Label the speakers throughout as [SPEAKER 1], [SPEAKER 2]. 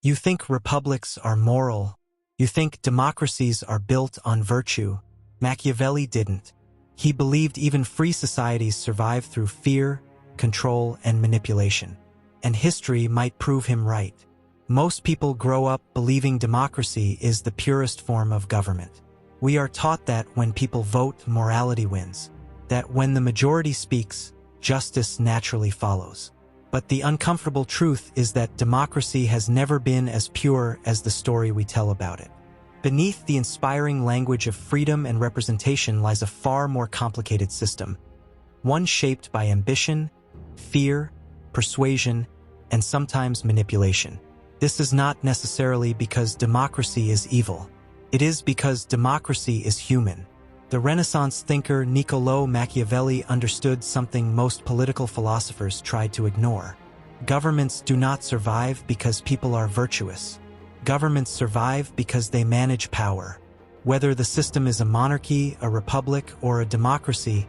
[SPEAKER 1] You think republics are moral. You think democracies are built on virtue. Machiavelli didn't. He believed even free societies survive through fear, control, and manipulation. And history might prove him right. Most people grow up believing democracy is the purest form of government. We are taught that when people vote, morality wins. That when the majority speaks, justice naturally follows. But the uncomfortable truth is that democracy has never been as pure as the story we tell about it. Beneath the inspiring language of freedom and representation lies a far more complicated system, one shaped by ambition, fear, persuasion, and sometimes manipulation. This is not necessarily because democracy is evil. It is because democracy is human. The Renaissance thinker Niccolò Machiavelli understood something most political philosophers tried to ignore. Governments do not survive because people are virtuous. Governments survive because they manage power. Whether the system is a monarchy, a republic, or a democracy,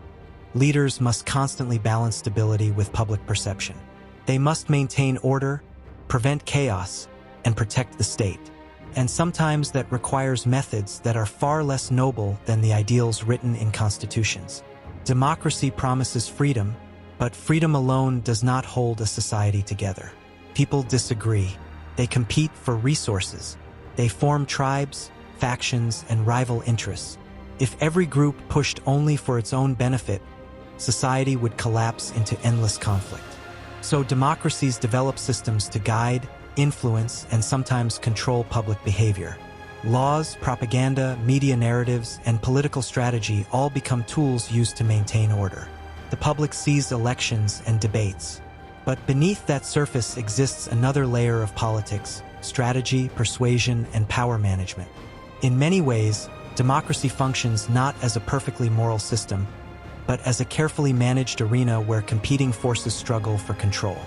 [SPEAKER 1] leaders must constantly balance stability with public perception. They must maintain order, prevent chaos, and protect the state. And sometimes that requires methods that are far less noble than the ideals written in constitutions. Democracy promises freedom, but freedom alone does not hold a society together. People disagree. They compete for resources. They form tribes, factions, and rival interests. If every group pushed only for its own benefit, society would collapse into endless conflict. So democracies develop systems to guide, influence, and sometimes control public behavior. Laws, propaganda, media narratives, and political strategy all become tools used to maintain order. The public sees elections and debates. But beneath that surface exists another layer of politics, strategy, persuasion, and power management. In many ways, democracy functions not as a perfectly moral system, but as a carefully managed arena where competing forces struggle for control.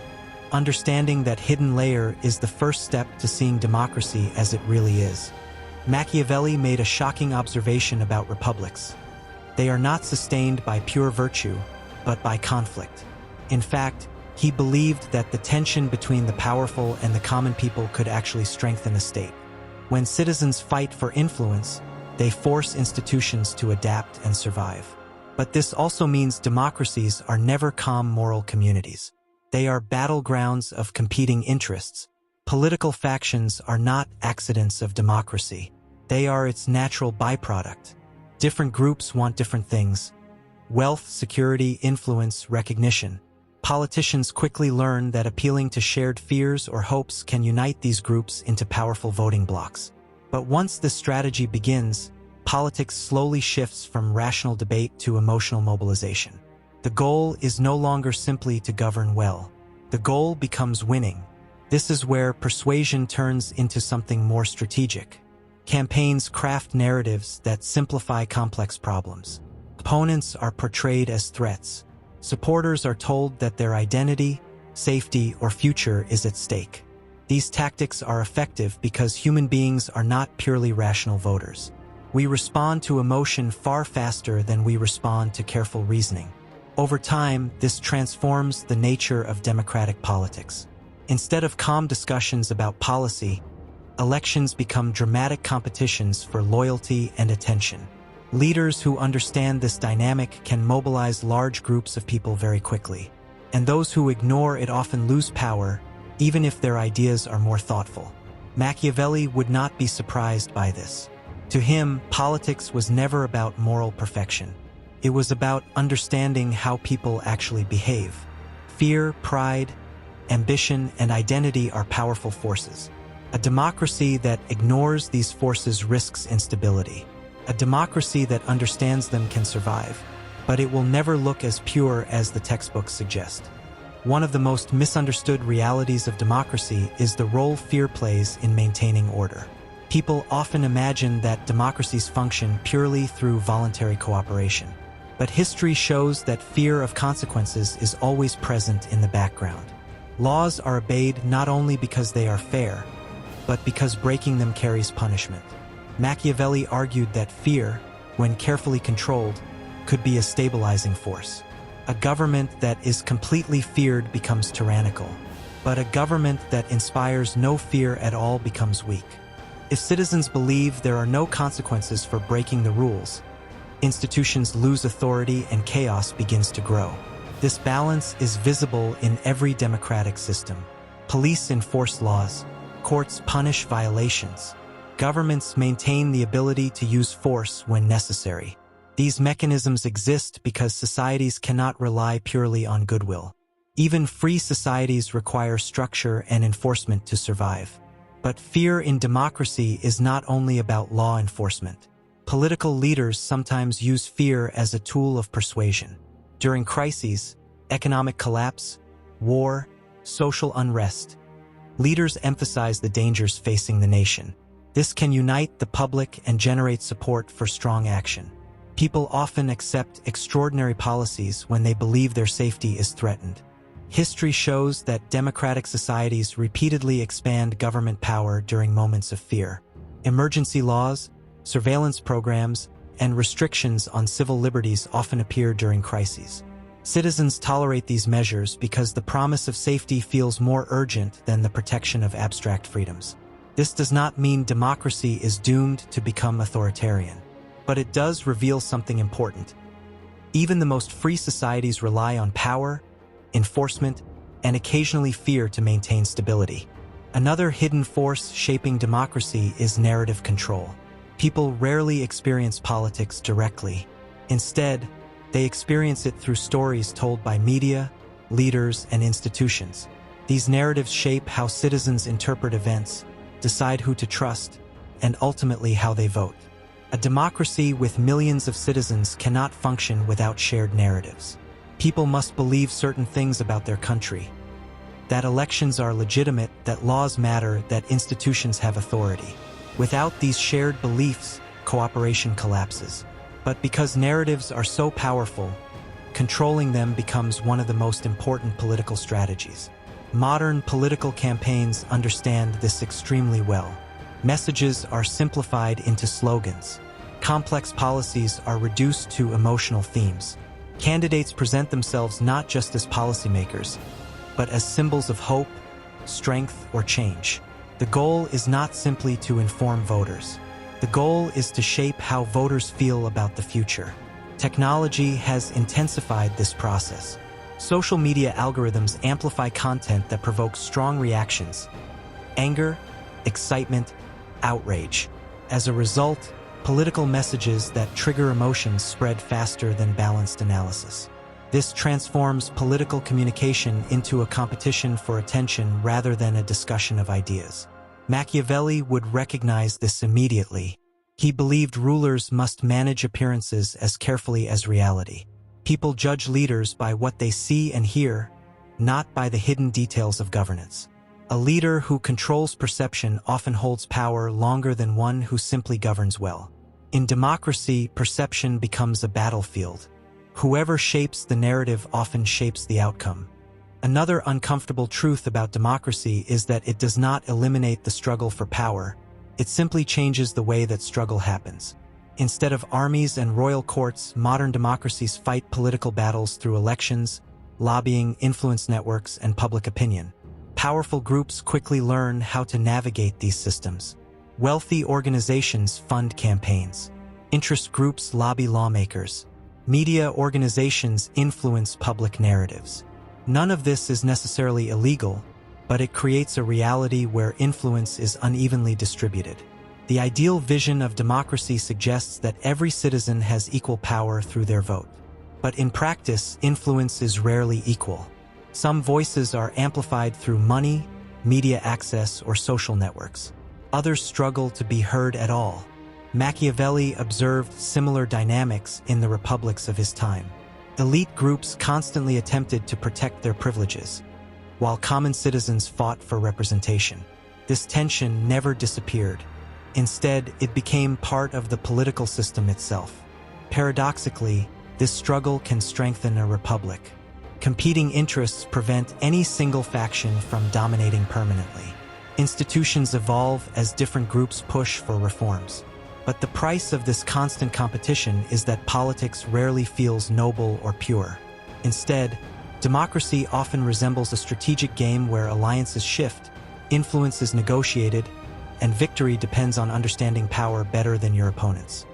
[SPEAKER 1] Understanding that hidden layer is the first step to seeing democracy as it really is. Machiavelli made a shocking observation about republics. They are not sustained by pure virtue, but by conflict. In fact, he believed that the tension between the powerful and the common people could actually strengthen a state. When citizens fight for influence, they force institutions to adapt and survive. But this also means democracies are never calm moral communities. They are battlegrounds of competing interests. Political factions are not accidents of democracy. They are its natural byproduct. Different groups want different things: wealth, security, influence, recognition. Politicians quickly learn that appealing to shared fears or hopes can unite these groups into powerful voting blocs. But once this strategy begins, politics slowly shifts from rational debate to emotional mobilization. The goal is no longer simply to govern well. The goal becomes winning. This is where persuasion turns into something more strategic. Campaigns craft narratives that simplify complex problems. Opponents are portrayed as threats. Supporters are told that their identity, safety, or future is at stake. These tactics are effective because human beings are not purely rational voters. We respond to emotion far faster than we respond to careful reasoning. Over time, this transforms the nature of democratic politics. Instead of calm discussions about policy, elections become dramatic competitions for loyalty and attention. Leaders who understand this dynamic can mobilize large groups of people very quickly, and those who ignore it often lose power, even if their ideas are more thoughtful. Machiavelli would not be surprised by this. To him, politics was never about moral perfection. It was about understanding how people actually behave. Fear, pride, ambition, and identity are powerful forces. A democracy that ignores these forces risks instability. A democracy that understands them can survive, but it will never look as pure as the textbooks suggest. One of the most misunderstood realities of democracy is the role fear plays in maintaining order. People often imagine that democracies function purely through voluntary cooperation. But history shows that fear of consequences is always present in the background. Laws are obeyed not only because they are fair, but because breaking them carries punishment. Machiavelli argued that fear, when carefully controlled, could be a stabilizing force. A government that is completely feared becomes tyrannical. But a government that inspires no fear at all becomes weak. If citizens believe there are no consequences for breaking the rules, institutions lose authority and chaos begins to grow. This balance is visible in every democratic system. Police enforce laws, courts punish violations, governments maintain the ability to use force when necessary. These mechanisms exist because societies cannot rely purely on goodwill. Even free societies require structure and enforcement to survive. But fear in democracy is not only about law enforcement. Political leaders sometimes use fear as a tool of persuasion. During crises, economic collapse, war, social unrest, leaders emphasize the dangers facing the nation. This can unite the public and generate support for strong action. People often accept extraordinary policies when they believe their safety is threatened. History shows that democratic societies repeatedly expand government power during moments of fear. Emergency laws, surveillance programs, and restrictions on civil liberties often appear during crises. Citizens tolerate these measures because the promise of safety feels more urgent than the protection of abstract freedoms. This does not mean democracy is doomed to become authoritarian, but it does reveal something important. Even the most free societies rely on power, enforcement, and occasionally fear to maintain stability. Another hidden force shaping democracy is narrative control. People rarely experience politics directly. Instead, they experience it through stories told by media, leaders, and institutions. These narratives shape how citizens interpret events, decide who to trust, and ultimately how they vote. A democracy with millions of citizens cannot function without shared narratives. People must believe certain things about their country, that elections are legitimate, that laws matter, that institutions have authority. Without these shared beliefs, cooperation collapses. But because narratives are so powerful, controlling them becomes one of the most important political strategies. Modern political campaigns understand this extremely well. Messages are simplified into slogans. Complex policies are reduced to emotional themes. Candidates present themselves not just as policymakers, but as symbols of hope, strength, or change. The goal is not simply to inform voters. The goal is to shape how voters feel about the future. Technology has intensified this process. Social media algorithms amplify content that provokes strong reactions: anger, excitement, outrage. As a result, political messages that trigger emotions spread faster than balanced analysis. This transforms political communication into a competition for attention rather than a discussion of ideas. Machiavelli would recognize this immediately. He believed rulers must manage appearances as carefully as reality. People judge leaders by what they see and hear, not by the hidden details of governance. A leader who controls perception often holds power longer than one who simply governs well. In democracy, perception becomes a battlefield. Whoever shapes the narrative often shapes the outcome. Another uncomfortable truth about democracy is that it does not eliminate the struggle for power. It simply changes the way that struggle happens. Instead of armies and royal courts, modern democracies fight political battles through elections, lobbying, influence networks, and public opinion. Powerful groups quickly learn how to navigate these systems. Wealthy organizations fund campaigns. Interest groups lobby lawmakers. Media organizations influence public narratives. None of this is necessarily illegal, but it creates a reality where influence is unevenly distributed. The ideal vision of democracy suggests that every citizen has equal power through their vote. But in practice, influence is rarely equal. Some voices are amplified through money, media access, or social networks. Others struggle to be heard at all. Machiavelli observed similar dynamics in the republics of his time. Elite groups constantly attempted to protect their privileges, while common citizens fought for representation. This tension never disappeared. Instead, it became part of the political system itself. Paradoxically, this struggle can strengthen a republic. Competing interests prevent any single faction from dominating permanently. Institutions evolve as different groups push for reforms. But the price of this constant competition is that politics rarely feels noble or pure. Instead, Democracy often resembles a strategic game where alliances shift, influence is negotiated, and victory depends on understanding power better than your opponents.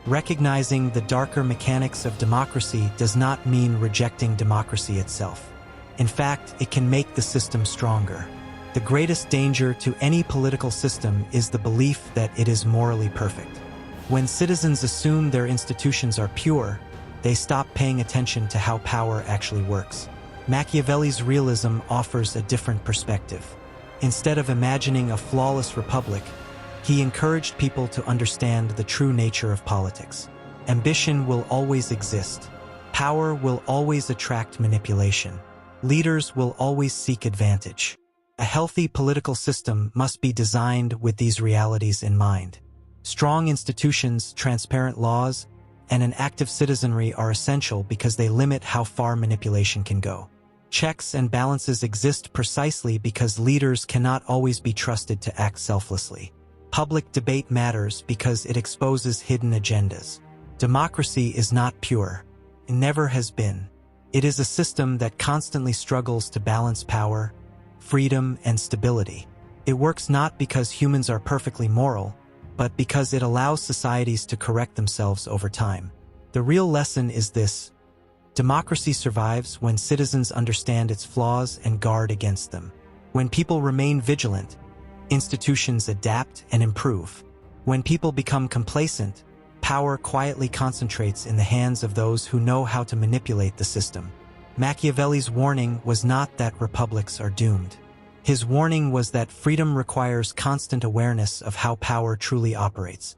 [SPEAKER 1] Recognizing the darker mechanics of democracy does not mean rejecting democracy itself. In fact, it can make the system stronger. The greatest danger to any political system is the belief that it is morally perfect. When citizens assume their institutions are pure, they stop paying attention to how power actually works. Machiavelli's realism offers a different perspective. Instead of imagining a flawless republic, he encouraged people to understand the true nature of politics. Ambition will always exist. Power will always attract manipulation. Leaders will always seek advantage. A healthy political system must be designed with these realities in mind. Strong institutions, transparent laws, and an active citizenry are essential because they limit how far manipulation can go. Checks and balances exist precisely because leaders cannot always be trusted to act selflessly. Public debate matters because it exposes hidden agendas. Democracy is not pure. It never has been. It is a system that constantly struggles to balance power, freedom, and stability. It works not because humans are perfectly moral, but because it allows societies to correct themselves over time. The real lesson is this: democracy survives when citizens understand its flaws and guard against them. When people remain vigilant, institutions adapt and improve. When people become complacent, power quietly concentrates in the hands of those who know how to manipulate the system. Machiavelli's warning was not that republics are doomed. His warning was that freedom requires constant awareness of how power truly operates.